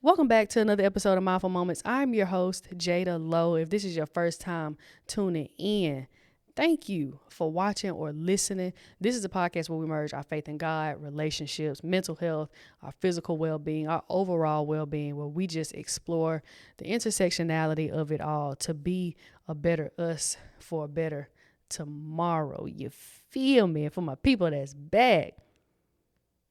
Welcome back to another episode of Mindful Moments. I'm your host, Jada Lowe. If this is your first time tuning in, thank you for watching or listening. This is a podcast where we merge our faith in God, relationships, mental health, our physical well-being, our overall well-being, where we just explore the intersectionality of it all to be a better us for a better tomorrow. You feel me? And for my people that's back,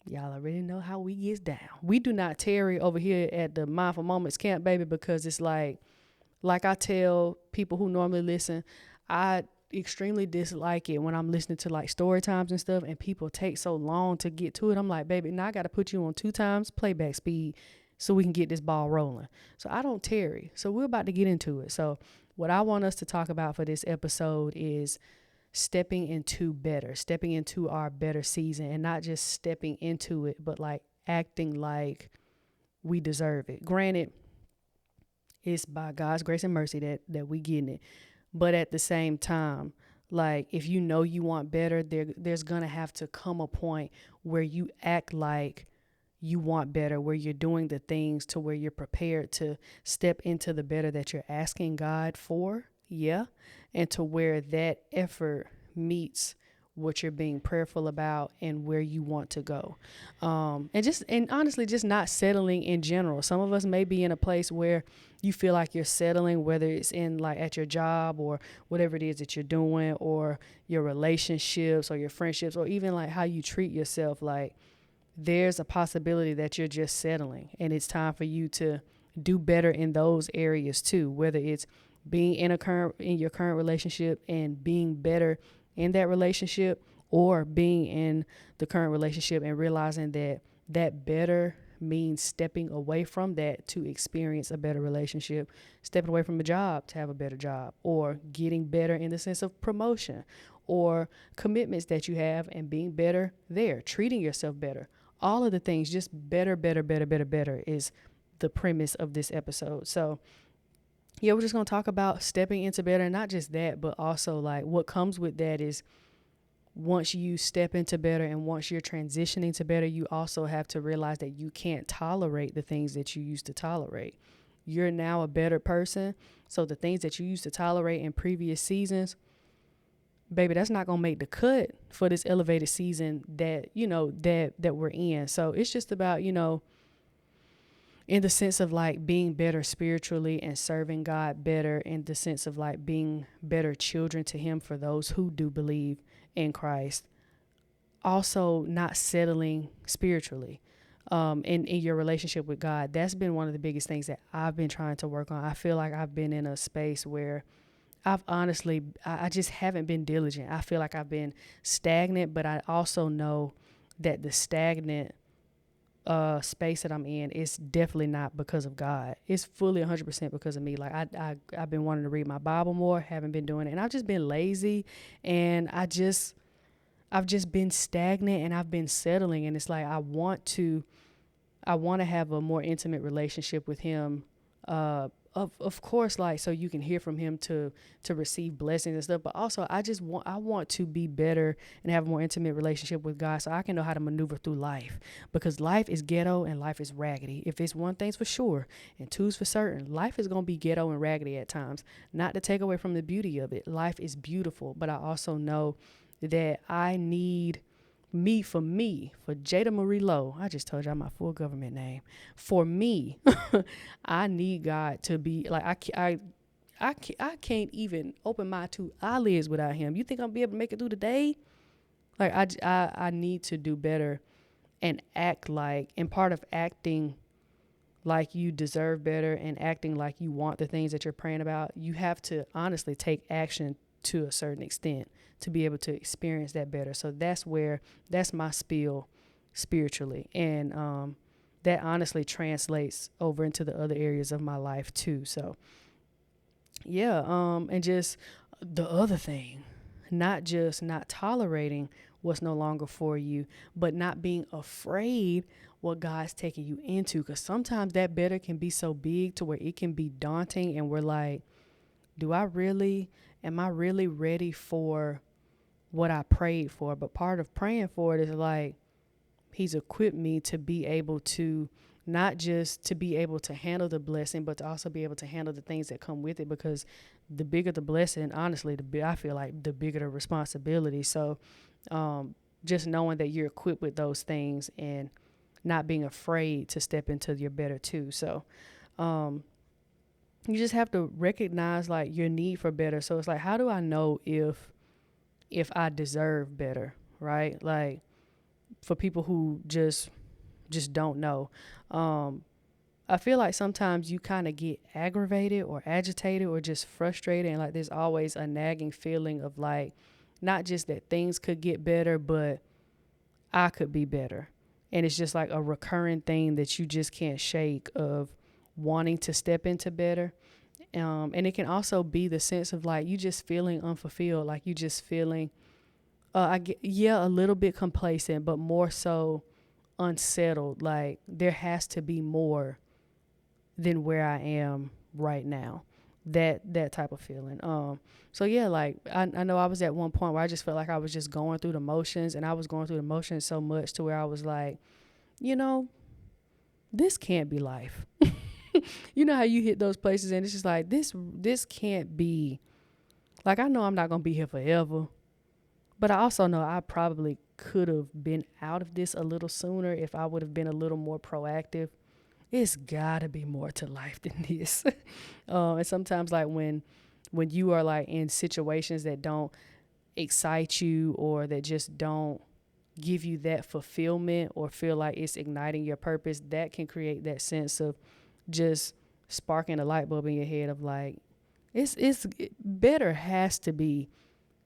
y'all already know how we gets down. We do not tarry over here at the Mindful Moments camp, baby, because it's like I tell people who normally listen, I extremely dislike it when I'm listening to like story times and stuff and people take so long to get to it. I'm like, baby, now I got to put you on 2 times playback speed so we can get this ball rolling. So I don't tarry. So we're about to get into it. So what I want us to talk about for this episode is stepping into our better season, and not just stepping into it, but like acting like we deserve it. Granted, it's by God's grace and mercy that we getting it. But at the same time, like if you know you want better, there's gonna have to come a point where you act like you want better, where you're doing the things to where you're prepared to step into the better that you're asking God for. Yeah. And to where that effort meets what you're being prayerful about and where you want to go. And honestly, just not settling in general. Some of us may be in a place where you feel like you're settling, whether it's in like at your job or whatever it is that you're doing, or your relationships or your friendships, or even like how you treat yourself. Like there's a possibility that you're just settling, and it's time for you to do better in those areas too, whether it's being in your current relationship and being better in that relationship, or being in the current relationship and realizing that better means stepping away from that to experience a better relationship, stepping away from a job to have a better job, or getting better in the sense of promotion or commitments that you have and being better there, treating yourself better. All of the things, just better is the premise of this episode. So yeah, we're just going to talk about stepping into better. And not just that, but also like what comes with that is once you step into better and once you're transitioning to better, you also have to realize that you can't tolerate the things that you used to tolerate. You're now a better person. So the things that you used to tolerate in previous seasons, baby, that's not going to make the cut for this elevated season that we're in. So it's just about, in the sense of like being better spiritually and serving God better, in the sense of like being better children to him for those who do believe in Christ. Also not settling spiritually in your relationship with God. That's been one of the biggest things that I've been trying to work on. I feel like I've been in a space where I just haven't been diligent. I feel like I've been stagnant, but I also know that the stagnant space that I'm in is definitely not because of God. It's fully 100% because of me. Like I've been wanting to read my Bible more, haven't been doing it, and I've just been lazy, and I've just been stagnant, and I've been settling, and it's like I want to have a more intimate relationship with him, of course, like so you can hear from him to receive blessings and stuff, but also I want to be better and have a more intimate relationship with God so I can know how to maneuver through life, because life is ghetto and life is raggedy. If it's one thing's for sure and two's for certain, life is going to be ghetto and raggedy at times. Not to take away from the beauty of it. Life is beautiful, but I also know that I need for Jada Marie Lowe. I just told y'all my full government name. For me, I need God to be like, I can't even open my 2 eyelids without him. You think I'll be able to make it through the day? Like I need to do better and act like, and part of acting like you deserve better and acting like you want the things that you're praying about, you have to honestly take action to a certain extent to be able to experience that better. So that's my spiel spiritually. And that honestly translates over into the other areas of my life too. So yeah, and just the other thing, not just not tolerating what's no longer for you, but not being afraid what God's taking you into. Because sometimes that better can be so big to where it can be daunting, and we're like, am I really ready for what I prayed for? But part of praying for it is like, he's equipped me to be able to not just to be able to handle the blessing, but to also be able to handle the things that come with it. Because the bigger the blessing, honestly, I feel like the bigger the responsibility. So just knowing that you're equipped with those things and not being afraid to step into your better too. So you just have to recognize like your need for better. So it's like, how do I know if I deserve better, right? Like for people who just don't know. I feel like sometimes you kind of get aggravated or agitated or just frustrated, and like there's always a nagging feeling of like not just that things could get better, but I could be better. And it's just like a recurring thing that you just can't shake of wanting to step into better. And it can also be the sense of like you just feeling unfulfilled, like you just feeling, a little bit complacent, but more so unsettled. Like there has to be more than where I am right now. That type of feeling. So yeah, like I know I was at one point where I just felt like I was just going through the motions, and I was going through the motions so much to where I was like, you know, this can't be life. You know how you hit those places and it's just like this can't be, like I know I'm not gonna be here forever, but I also know I probably could have been out of this a little sooner if I would have been a little more proactive. It's gotta be more to life than this. And sometimes like when you are like in situations that don't excite you or that just don't give you that fulfillment or feel like it's igniting your purpose, that can create that sense of just sparking a light bulb in your head of like, it's better has to be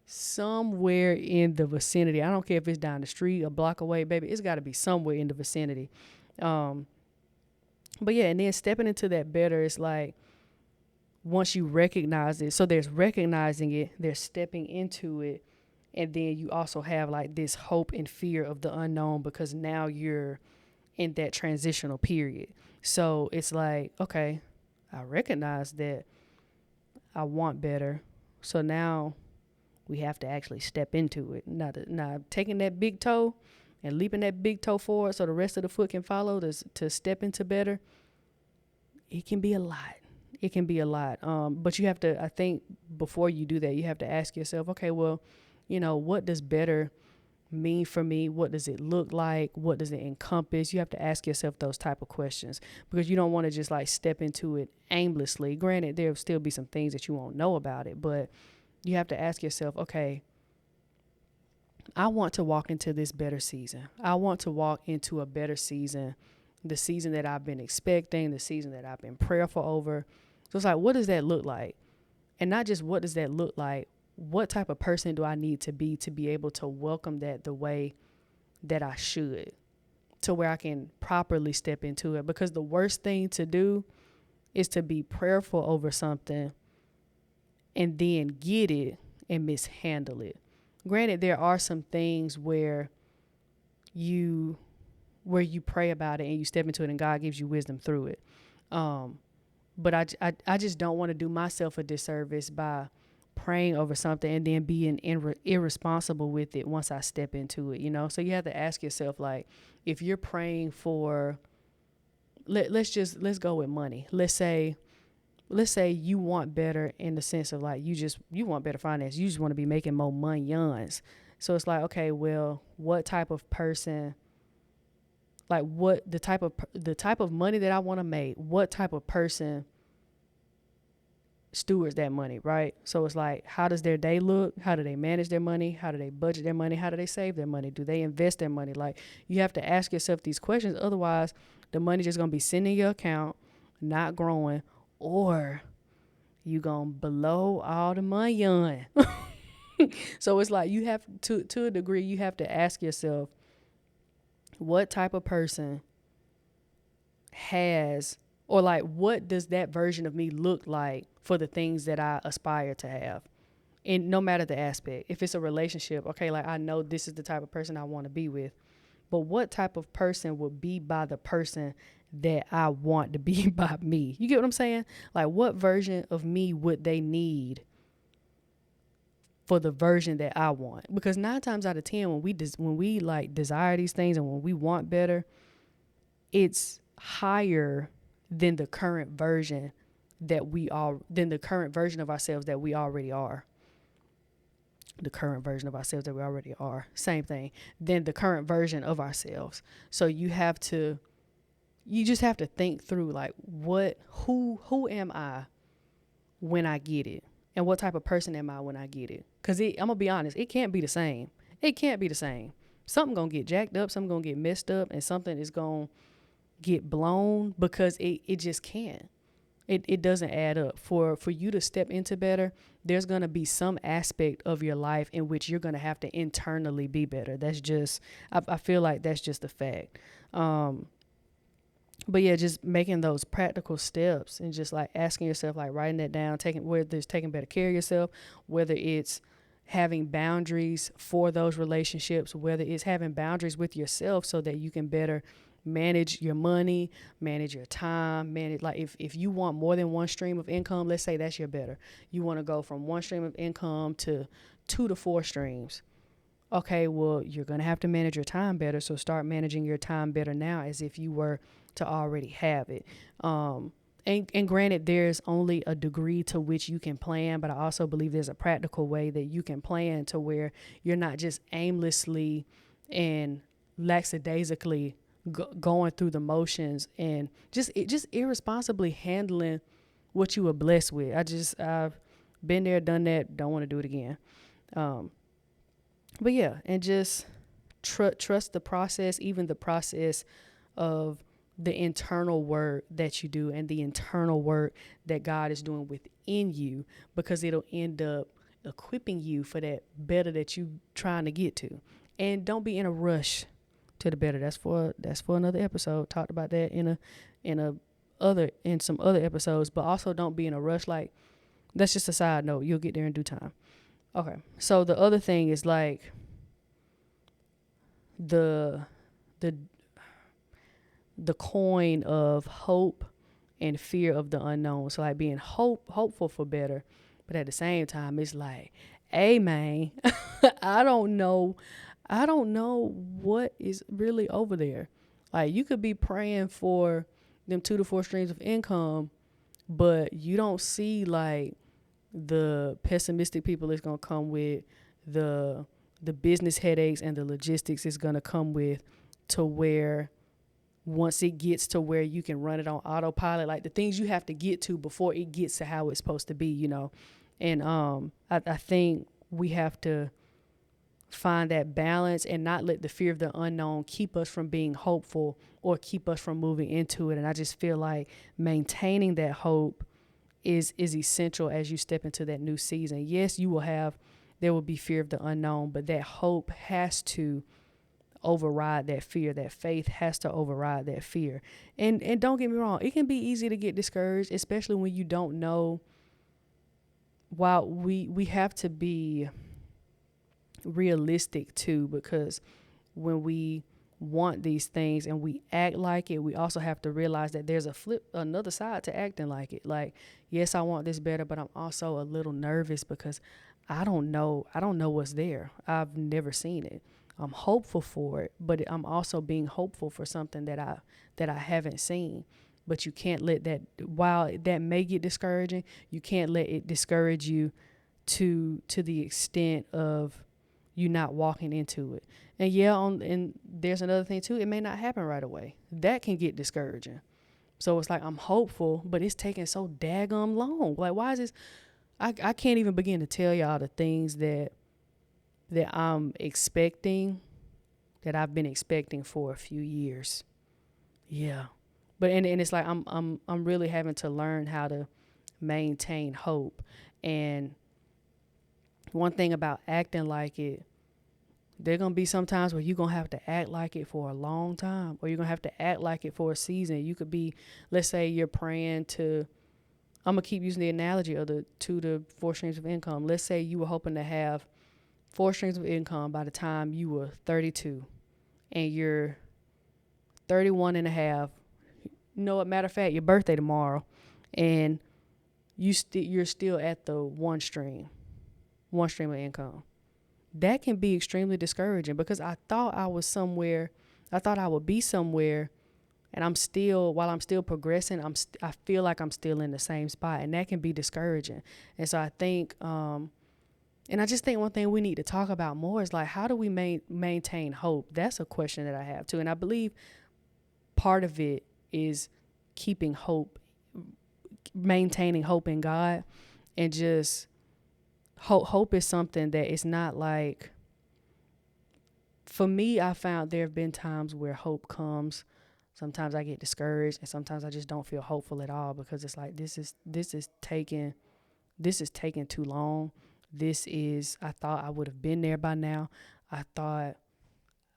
somewhere in the vicinity. I don't care if it's down the street, a block away, baby. It's got to be somewhere in the vicinity. But yeah, and then stepping into that better, it's like once you recognize it, so there's recognizing it, there's stepping into it, and then you also have like this hope and fear of the unknown because now you're in that transitional period. So it's like, okay, I recognize that I want better. So now we have to actually step into it. Not taking that big toe and leaping that big toe forward so the rest of the foot can follow to step into better. It can be a lot. It can be a lot. But you have to, I think before you do that, you have to ask yourself, okay, well, what does better mean for me? What does it look like? What does it encompass? You have to ask yourself those type of questions because you don't want to just like step into it aimlessly. Granted, there'll still be some things that you won't know about it, but you have to ask yourself, okay, I want to walk into this better season. I want to walk into a better season, the season that I've been expecting, the season that I've been prayerful over. So it's like, what does that look like? And not just what does that look like, what type of person do I need to be able to welcome that the way that I should, to where I can properly step into it? Because the worst thing to do is to be prayerful over something and then get it and mishandle it. Granted, there are some things where you pray about it and you step into it and God gives you wisdom through it. But I just don't want to do myself a disservice by praying over something and then being irresponsible with it once I step into it, So you have to ask yourself, like, if you're praying for, let's go with money. Let's say you want better in the sense of like, you want better finance. You just want to be making more money. So it's like, okay, well, what type of person, like what the type of money that I want to make, what type of person stewards that money, right? So it's like, how does their day look? How do they manage their money? How do they budget their money? How do they save their money? Do they invest their money? Like, you have to ask yourself these questions. Otherwise, the money just going to be sitting in your account, not growing, or you going to blow all the money on. So it's like, you have to a degree, you have to ask yourself, what type of person has, or like, what does that version of me look like for the things that I aspire to have? And no matter the aspect, if it's a relationship, okay, like I know this is the type of person I want to be with, but what type of person would be by the person that I want to be by me? You get what I'm saying? Like, what version of me would they need for the version that I want? Because 9 times out of 10, when we like desire these things and when we want better, it's higher than the current version than the current version of ourselves that we already are. The current version of ourselves that we already are. Same thing. Than the current version of ourselves. So you just have to think through, like, who am I when I get it? And what type of person am I when I get it? Because I'm going to be honest, it can't be the same. It can't be the same. Something going to get jacked up, something going to get messed up, and something is going to get blown, because it just can't. It doesn't add up. For you to step into better, there's going to be some aspect of your life in which you're going to have to internally be better. That's just, I feel like that's just a fact. But yeah, just making those practical steps and just like asking yourself, like writing that down, whether it's taking better care of yourself, whether it's having boundaries for those relationships, whether it's having boundaries with yourself so that you can better manage your money, manage your time, like if you want more than one stream of income, let's say that's your better. You want to go from one stream of income to 2 to 4 streams. Okay, well, you're going to have to manage your time better. So start managing your time better now as if you were to already have it. And granted, there's only a degree to which you can plan, but I also believe there's a practical way that you can plan to where you're not just aimlessly and lackadaisically going through the motions and just irresponsibly handling what you were blessed with. I've been there, done that, don't want to do it again. But yeah, and just trust the process, even the process of the internal work that you do and the internal work that God is doing within you, because it'll end up equipping you for that better that you trying to get to. And don't be in a rush to the better. That's for another episode. Talked about that in some other episodes, but also don't be in a rush. Like, that's just a side note. You'll get there in due time. Okay. So the other thing is like the coin of hope and fear of the unknown. So like being hopeful for better, but at the same time it's like, hey man, I don't know what is really over there. Like, you could be praying for them 2 to 4 streams of income, but you don't see like the pessimistic people it's gonna come with, the business headaches and the logistics is gonna come with, to where once it gets to where you can run it on autopilot, like the things you have to get to before it gets to how it's supposed to be, you know. And I think we have to find that balance and not let the fear of the unknown keep us from being hopeful or keep us from moving into it. And I just feel like maintaining that hope is essential as you step into that new season. Yes, there will be fear of the unknown, but that hope has to override that fear. That faith has to override that fear. And don't get me wrong, it can be easy to get discouraged, especially when you don't know. While we have to be realistic too, because when we want these things and we act like it, we also have to realize that there's another side to acting like it. Like, yes, I want this better, but I'm also a little nervous because I don't know what's there. I've never seen it. I'm hopeful for it, but I'm also being hopeful for something that I haven't seen. But you can't let that, while that may get discouraging, you can't let it discourage you to the extent of you not walking into it. And and there's another thing too, it may not happen right away. That can get discouraging. So it's like, I'm hopeful, but it's taking so daggum long. Like, why is this? I can't even begin to tell y'all the things that I'm expecting, that I've been expecting for a few years. Yeah. But and it's like I'm really having to learn how to maintain hope. And one thing about acting like it, there going to be some times where you're going to have to act like it for a long time, or you're going to have to act like it for a season. You could be, let's say you're praying to, I'm going to keep using the analogy of the 2 to 4 streams of income. Let's say you were hoping to have 4 streams of income by the time you were 32, and you're 31 and a half. You know what, matter of fact, your birthday tomorrow, and you're still at the one stream of income. That can be extremely discouraging, because I thought I would be somewhere, And while I'm still progressing, I feel like I'm still in the same spot, and that can be discouraging. And so I think, and I just think one thing we need to talk about more is like, how do we maintain hope? That's a question that I have too. And I believe part of it is keeping hope, maintaining hope in God, and just hope is something that it's not like, for me, I found there have been times where hope comes. Sometimes I get discouraged, and sometimes I just don't feel hopeful at all, because it's like, this is taking too long. I thought I would have been there by now. I thought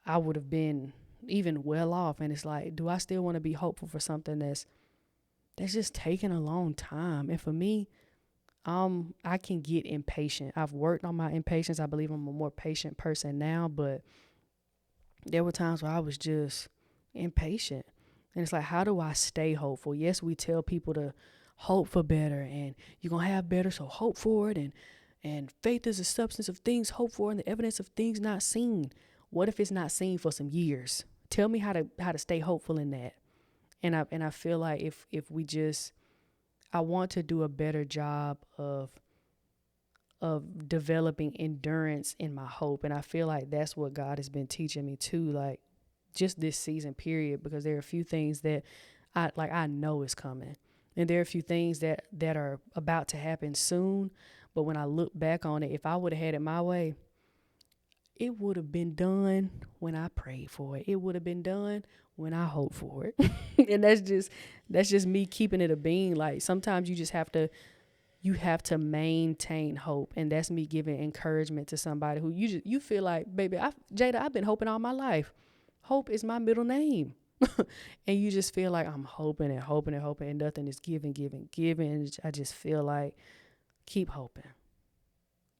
I would have been even well off. And it's like, do I still want to be hopeful for something that's just taking a long time? And for me, I can get impatient. I've worked on my impatience. I believe I'm a more patient person now, but there were times where I was just impatient. And it's like, how do I stay hopeful? Yes, we tell people to hope for better, and you're going to have better, so hope for it. And faith is the substance of things hoped for and the evidence of things not seen. What if it's not seen for some years? Tell me how to stay hopeful in that. And I feel like if we just, I want to do a better job of developing endurance in my hope. And I feel like that's what God has been teaching me too, like just this season period, because there are a few things that I know is coming. And there are a few things that are about to happen soon. But when I look back on it, if I would have had it my way, it would have been done when I prayed for it. It would have been done when I hoped for it. And that's just me keeping it a being. Like, sometimes you have to maintain hope. And that's me giving encouragement to somebody who you feel like, baby, Jada, I've been hoping all my life. Hope is my middle name. And you just feel like I'm hoping and hoping and hoping, and nothing is giving. I just feel like, keep hoping.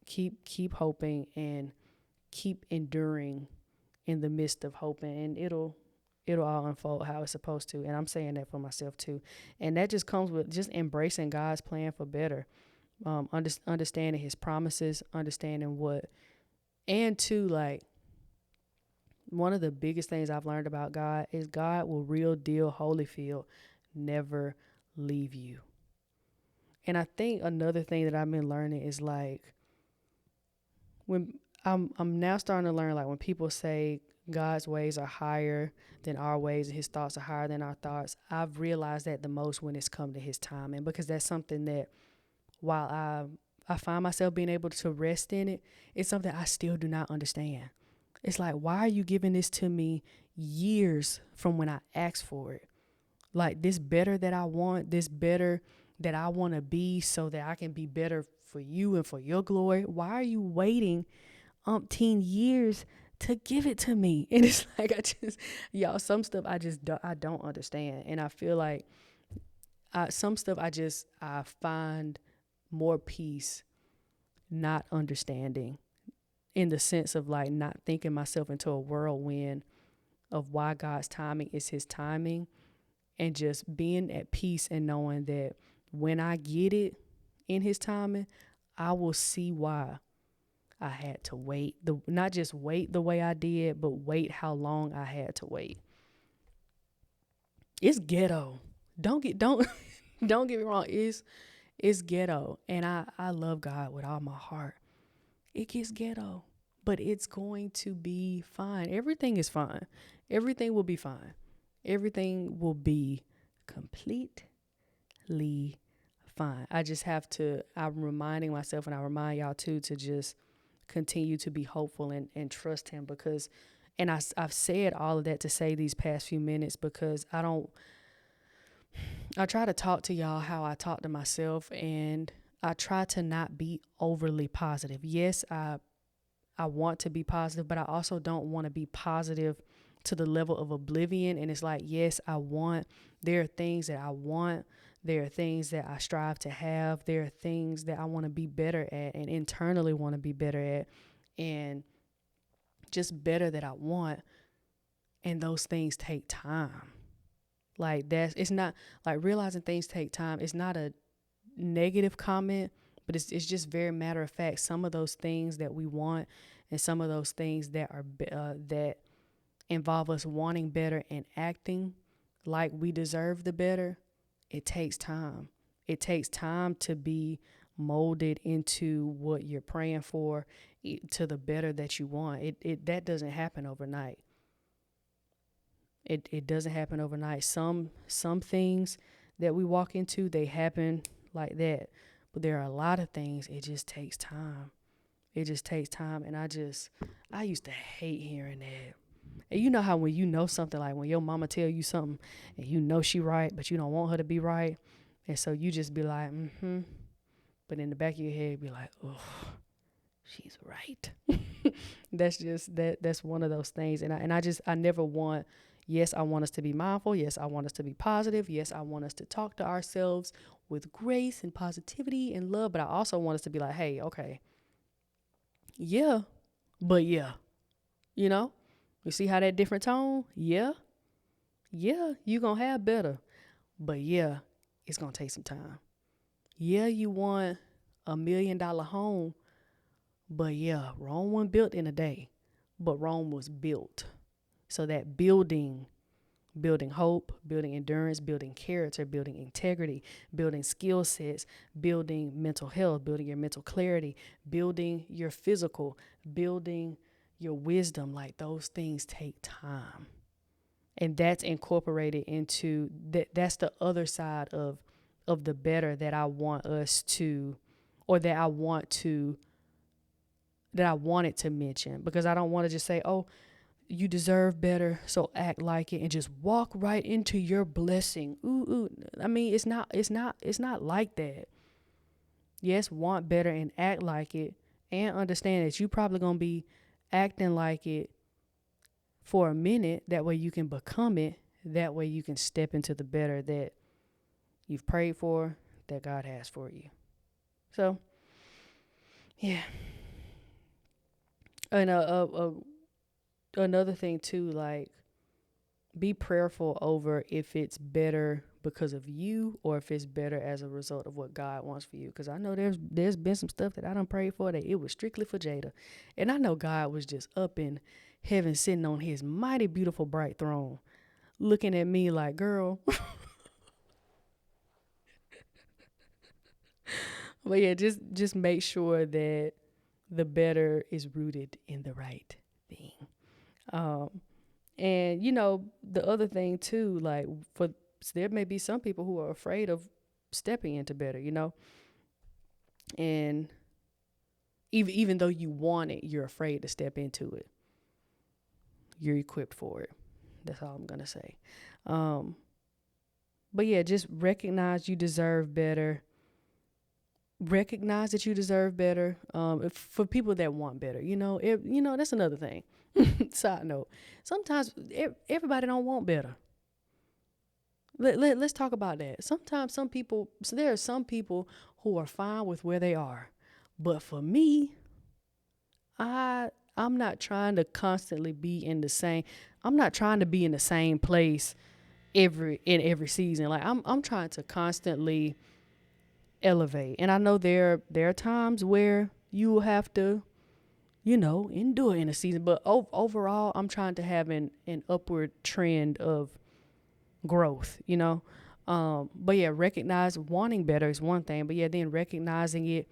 Keep hoping, and keep enduring in the midst of hoping, and it'll all unfold how it's supposed to. And I'm saying that for myself too. And that just comes with just embracing God's plan for better, understanding his promises, understanding and too, like, one of the biggest things I've learned about God is God will real deal Holyfield never leave you. And I think another thing that I've been learning is, like, when I'm now starting to learn, like, when people say God's ways are higher than our ways and his thoughts are higher than our thoughts, I've realized that the most when it's come to his timing, because that's something that, while I find myself being able to rest in it, it's something I still do not understand. It's like, why are you giving this to me years from when I asked for it? Like, this better that I want, this better that I want to be, so that I can be better for you and for your glory. Why are you waiting umpteen years to give it to me? And it's like, y'all, some stuff I don't understand. And I feel like some stuff I find more peace not understanding, in the sense of, like, not thinking myself into a whirlwind of why God's timing is his timing, and just being at peace and knowing that when I get it in his timing, I will see why I had to wait. Not just wait the way I did, but wait how long I had to wait. It's ghetto. Don't don't get me wrong. It's ghetto. And I love God with all my heart. It gets ghetto, but it's going to be fine. Everything is fine. Everything will be fine. Everything will be completely fine. I just have to, I'm reminding myself, and I remind y'all too, to just continue to be hopeful and trust him, because, and I've said all of that to say these past few minutes, because I try to talk to y'all how I talk to myself, and I try to not be overly positive. Yes, I want to be positive, but I also don't want to be positive to the level of oblivion. And it's like, yes, there are things that I want. There are things that I strive to have. There are things that I want to be better at, and internally want to be better at, and just better that I want. And those things take time. Like, it's not like, realizing things take time. It's not a negative comment, but it's just very matter of fact. Some of those things that we want, and some of those things that are that involve us wanting better and acting, like we deserve the better, it takes time. It takes time to be molded into what you're praying for, to the better that you want. It that doesn't happen overnight. It doesn't happen overnight. Some things that we walk into, they happen like that. But there are a lot of things it just takes time. It just takes time. And I used to hate hearing that. And you know how when you know something, like when your mama tell you something and you know she right, but you don't want her to be right. And so you just be like, mm-hmm. But in the back of your head, be like, oh, she's right. That's one of those things. And I never want, yes, I want us to be mindful. Yes, I want us to be positive. Yes, I want us to talk to ourselves with grace and positivity and love. But I also want us to be like, hey, okay, yeah, but yeah, you know, you see how that different tone? Yeah, you gonna have better. But yeah, it's gonna take some time. Yeah, you want $1 million home, but yeah, Rome wasn't built in a day, but Rome was built. So that building hope, building endurance, building character, building integrity, building skill sets, building mental health, building your mental clarity, building your physical, building your wisdom, like those things take time. And that's incorporated into that's the other side of the better that I want us to, or that I wanted to mention, because I don't want to just say, oh, you deserve better, so act like it and just walk right into your blessing. Ooh. I mean, it's not like that. Yes, want better and act like it, and understand that you probably gonna be acting like it for a minute. That way you can become it. That way you can step into the better that you've prayed for, that God has for you. So, yeah. And another thing too, like, be prayerful over if it's better because of you or if it's better as a result of what God wants for you. Because I know there's been some stuff that I done prayed for that it was strictly for Jada. And I know God was just up in heaven sitting on his mighty beautiful bright throne looking at me like, girl. But yeah, just make sure that the better is rooted in the right thing. Um, and the other thing too, like, there may be some people who are afraid of stepping into better, and even though you want it, you're afraid to step into it. You're equipped for it. That's all I'm gonna say. But yeah, just recognize you deserve better. Recognize that you deserve better. For people that want better, that's another thing. Side note: sometimes everybody don't want better. Let's talk about that. Sometimes there are some people who are fine with where they are, but for me, I'm not trying to constantly be in the same. I'm not trying to be in the same place in every season. Like, I'm trying to constantly elevate, and I know there are times where you will have to, endure in a season. But overall, I'm trying to have an upward trend of growth. But yeah, recognize wanting better is one thing. But yeah, then recognizing it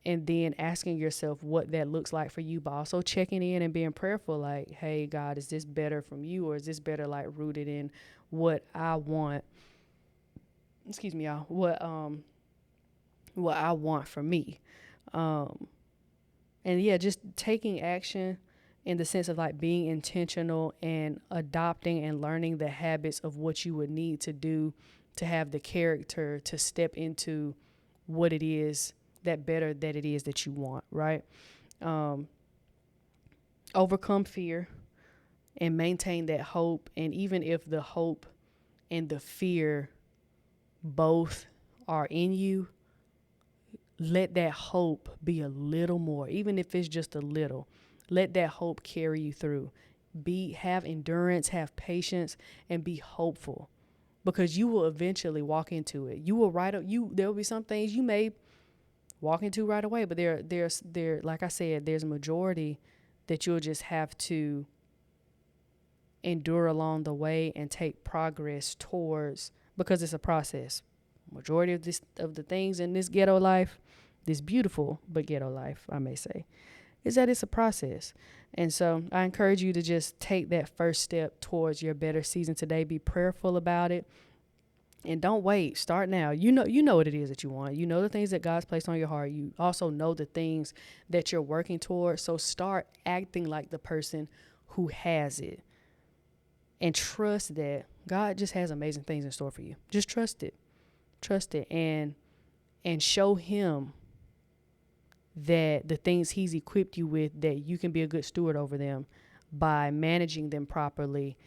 and then asking yourself what that looks like for you, but also checking in and being prayerful, like, hey, God, is this better from you, or is this better, like, rooted in what I want? Excuse me, y'all. What I want for me. And yeah, just taking action in the sense of, like, being intentional and adopting and learning the habits of what you would need to do to have the character to step into what it is that it is that you want, right? Overcome fear and maintain that hope. And even if the hope and the fear both are in you, let that hope be a little more, even if it's just a little. Let that hope carry you through. Have endurance, have patience, and be hopeful, because you will eventually walk into it. There will be some things you may walk into right away, but there's like I said, there's a majority that you'll just have to endure along the way and take progress towards, because it's a process. Majority of the things in this ghetto life, this beautiful but ghetto life, I may say, is that it's a process. And so I encourage you to just take that first step towards your better season today. Be prayerful about it. And don't wait. Start now. You know what it is that you want. You know the things that God's placed on your heart. You also know the things that you're working towards. So start acting like the person who has it. And trust that God just has amazing things in store for you. Just trust it. Trust it and show him that the things he's equipped you with, that you can be a good steward over them by managing them properly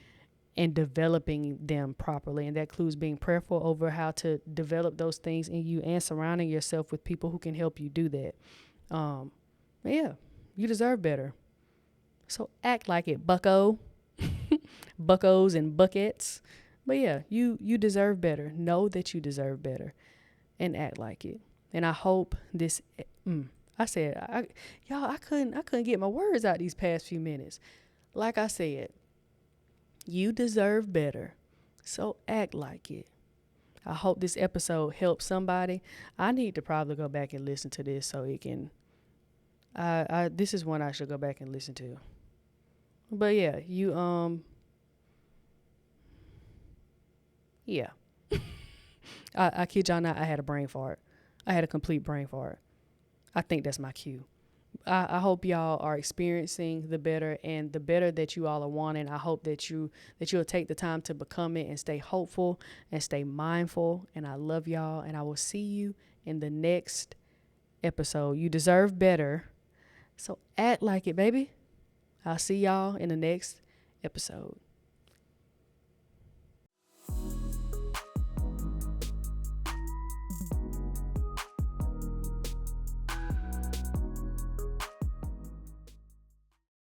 and developing them properly. And that includes being prayerful over how to develop those things in you and surrounding yourself with people who can help you do that. Yeah, you deserve better. So act like it, bucko. Buckos and buckets. But yeah, you deserve better. Know that you deserve better and act like it. And I hope this I couldn't get my words out these past few minutes. Like I said, you deserve better. So act like it. I hope this episode helps somebody. I need to probably go back and listen to this so it can this is one I should go back and listen to. But yeah, yeah. I kid y'all not, I had a brain fart. I had a complete brain fart. I think that's my cue. I hope y'all are experiencing the better, and the better that you all are wanting. I hope that you'll take the time to become it and stay hopeful and stay mindful. And I love y'all, and I will see you in the next episode. You deserve better. So act like it, baby. I'll see y'all in the next episode.